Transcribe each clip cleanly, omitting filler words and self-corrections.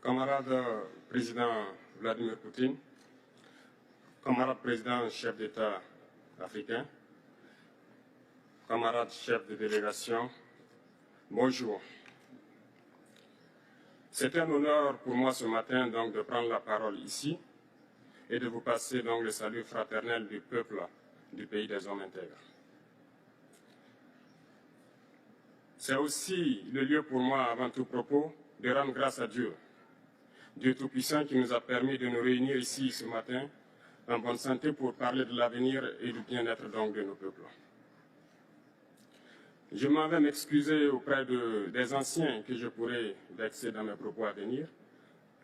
Camarade président Vladimir Poutine, camarade président chef d'État africain, camarade chef de délégation, bonjour. C'est un honneur pour moi ce matin donc de prendre la parole ici et de vous passer donc le salut fraternel du peuple du pays des hommes intègres. C'est aussi le lieu pour moi, avant tout propos, de rendre grâce à Dieu, Dieu Tout-Puissant qui nous a permis de nous réunir ici ce matin en bonne santé pour parler de l'avenir et du bien-être donc de nos peuples. Je m'en vais m'excuser auprès des anciens que je pourrais vexer dans mes propos à venir.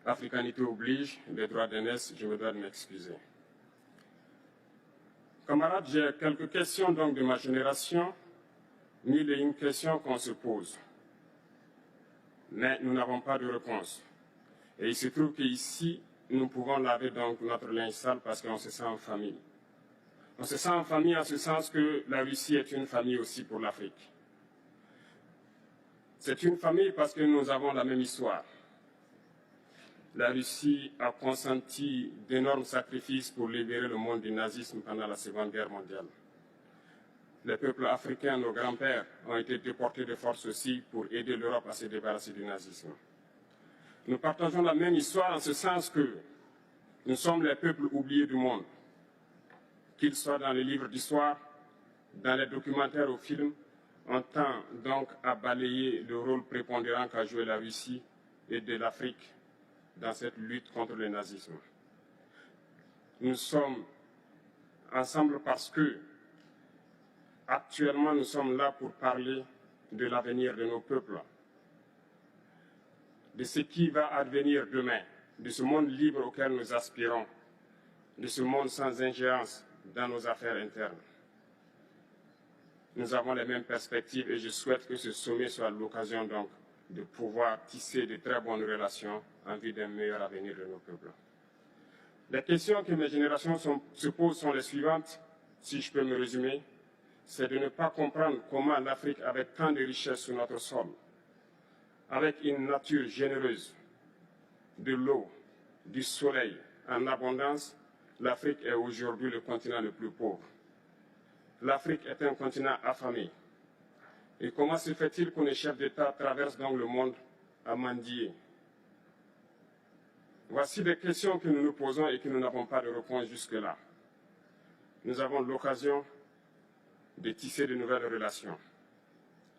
Africanité oblige, les droits d'aînesse, je me dois de m'excuser. Camarades, j'ai quelques questions donc de ma génération, mille et une questions qu'on se pose. Mais nous n'avons pas de réponse. Et il se trouve qu'ici, nous pouvons laver donc notre linge sale parce qu'on se sent en famille. On se sent en famille en ce sens que la Russie est une famille aussi pour l'Afrique. C'est une famille parce que nous avons la même histoire. La Russie a consenti d'énormes sacrifices pour libérer le monde du nazisme pendant la Seconde Guerre mondiale. Les peuples africains, nos grands-pères, ont été déportés de force aussi pour aider l'Europe à se débarrasser du nazisme. Nous partageons la même histoire en ce sens que nous sommes les peuples oubliés du monde. Qu'ils soient dans les livres d'histoire, dans les documentaires ou films, on tend donc à balayer le rôle prépondérant qu'a joué la Russie et de l'Afrique dans cette lutte contre le nazisme. Nous sommes ensemble parce que, actuellement, nous sommes là pour parler de l'avenir de nos peuples, de ce qui va advenir demain, de ce monde libre auquel nous aspirons, de ce monde sans ingérence dans nos affaires internes. Nous avons les mêmes perspectives et je souhaite que ce sommet soit l'occasion donc de pouvoir tisser de très bonnes relations en vue d'un meilleur avenir de nos peuples. Les questions que mes générations se posent sont les suivantes, si je peux me résumer, c'est de ne pas comprendre comment l'Afrique, avec tant de richesses sur notre sol, avec une nature généreuse, de l'eau, du soleil en abondance, l'Afrique est aujourd'hui le continent le plus pauvre. L'Afrique est un continent affamé. Et comment se fait-il que les chefs d'État traversent donc le monde à mendier? Voici des questions que nous nous posons et que nous n'avons pas de réponse jusque-là. Nous avons l'occasion de tisser de nouvelles relations.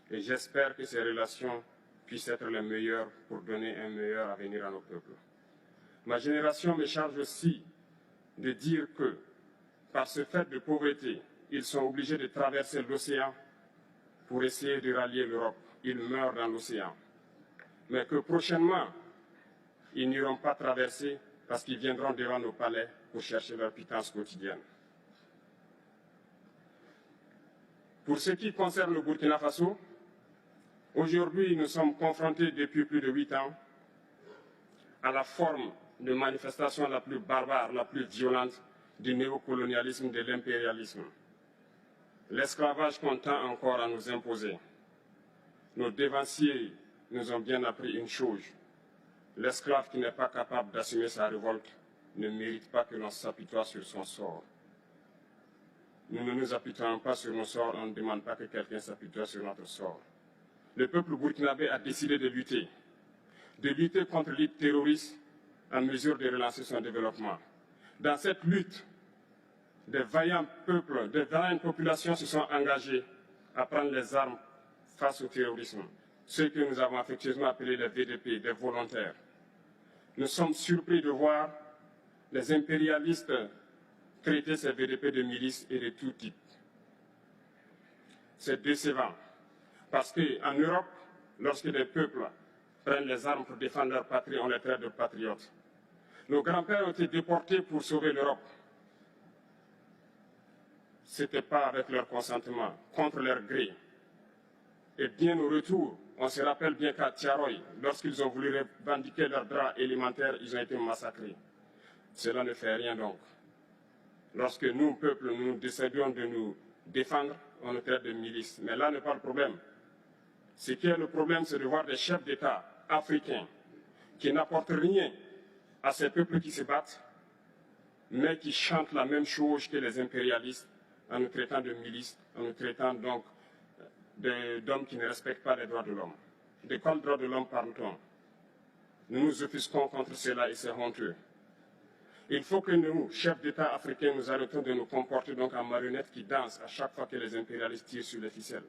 Et j'espère que ces relations puissent être les meilleures pour donner un meilleur avenir à nos peuples. Ma génération me charge aussi de dire que, par ce fait de pauvreté, ils sont obligés de traverser l'océan pour essayer de rallier l'Europe. Ils meurent dans l'océan. Mais que prochainement, ils n'iront pas traverser parce qu'ils viendront devant nos palais pour chercher leur pitance quotidienne. Pour ce qui concerne le Burkina Faso, aujourd'hui, nous sommes confrontés depuis plus de 8 ans à la forme de manifestation la plus barbare, la plus violente du néocolonialisme, de l'impérialisme. L'esclavage qu'on tend encore à nous imposer. Nos dévanciers nous ont bien appris une chose. L'esclave qui n'est pas capable d'assumer sa révolte ne mérite pas que l'on s'apitoie sur son sort. Nous ne nous apitoyons pas sur nos sorts, on ne demande pas que quelqu'un s'apitoie sur notre sort. Le peuple burkinabé a décidé de lutter contre l'île terroriste en mesure de relancer son développement. Dans cette lutte, des vaillants peuples, des vaillantes populations se sont engagées à prendre les armes face au terrorisme, ceux que nous avons affectueusement appelés les VDP, des volontaires. Nous sommes surpris de voir les impérialistes traiter ces VDP de milices et de tout type. C'est décevant, parce qu'en Europe, lorsque des peuples prennent les armes pour défendre leur patrie, on les traite de patriotes. Nos grands-pères ont été déportés pour sauver l'Europe. Ce n'était pas avec leur consentement, contre leur gré. Et bien au retour, on se rappelle bien qu'à Tiaroy, lorsqu'ils ont voulu revendiquer leurs droits élémentaires, ils ont été massacrés. Cela ne fait rien donc. Lorsque nous, peuple, nous décidons de nous défendre, on nous traite de milices. Mais là n'est pas le problème. Ce qui est le problème, c'est de voir des chefs d'État africains qui n'apportent rien à ces peuples qui se battent, mais qui chantent la même chose que les impérialistes en nous traitant de milices, en nous traitant donc d'hommes qui ne respectent pas les droits de l'homme. De quels droits de l'homme parle-t-on? Nous nous offusquons contre cela et c'est honteux. Il faut que nous, chefs d'État africains, nous arrêtons de nous comporter donc en marionnettes qui dansent à chaque fois que les impérialistes tirent sur les ficelles.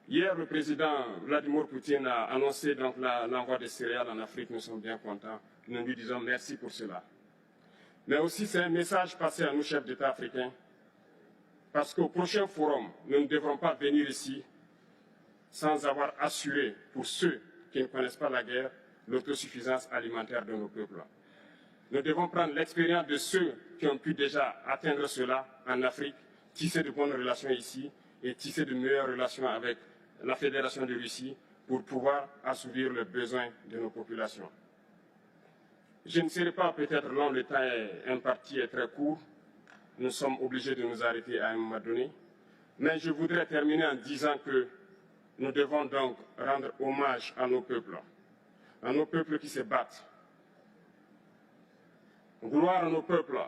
Hier, le président Vladimir Poutine a annoncé donc l'envoi des céréales en Afrique. Nous sommes bien contents. Nous lui disons merci pour cela. Mais aussi, c'est un message passé à nous, chefs d'État africains, parce qu'au prochain forum, nous ne devrons pas venir ici sans avoir assuré, pour ceux qui ne connaissent pas la guerre, l'autosuffisance alimentaire de nos peuples. Nous devons prendre l'expérience de ceux qui ont pu déjà atteindre cela en Afrique, tisser de bonnes relations ici et tisser de meilleures relations avec la Fédération de Russie pour pouvoir assouvir les besoins de nos populations. Je ne serai pas peut-être long, le temps imparti est très court. Nous sommes obligés de nous arrêter à un moment donné. Mais je voudrais terminer en disant que nous devons donc rendre hommage à nos peuples qui se battent. Gloire à nos peuples,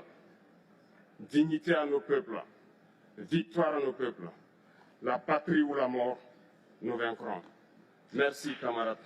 dignité à nos peuples, victoire à nos peuples. La patrie ou la mort, nous vaincrons. Merci, camarades.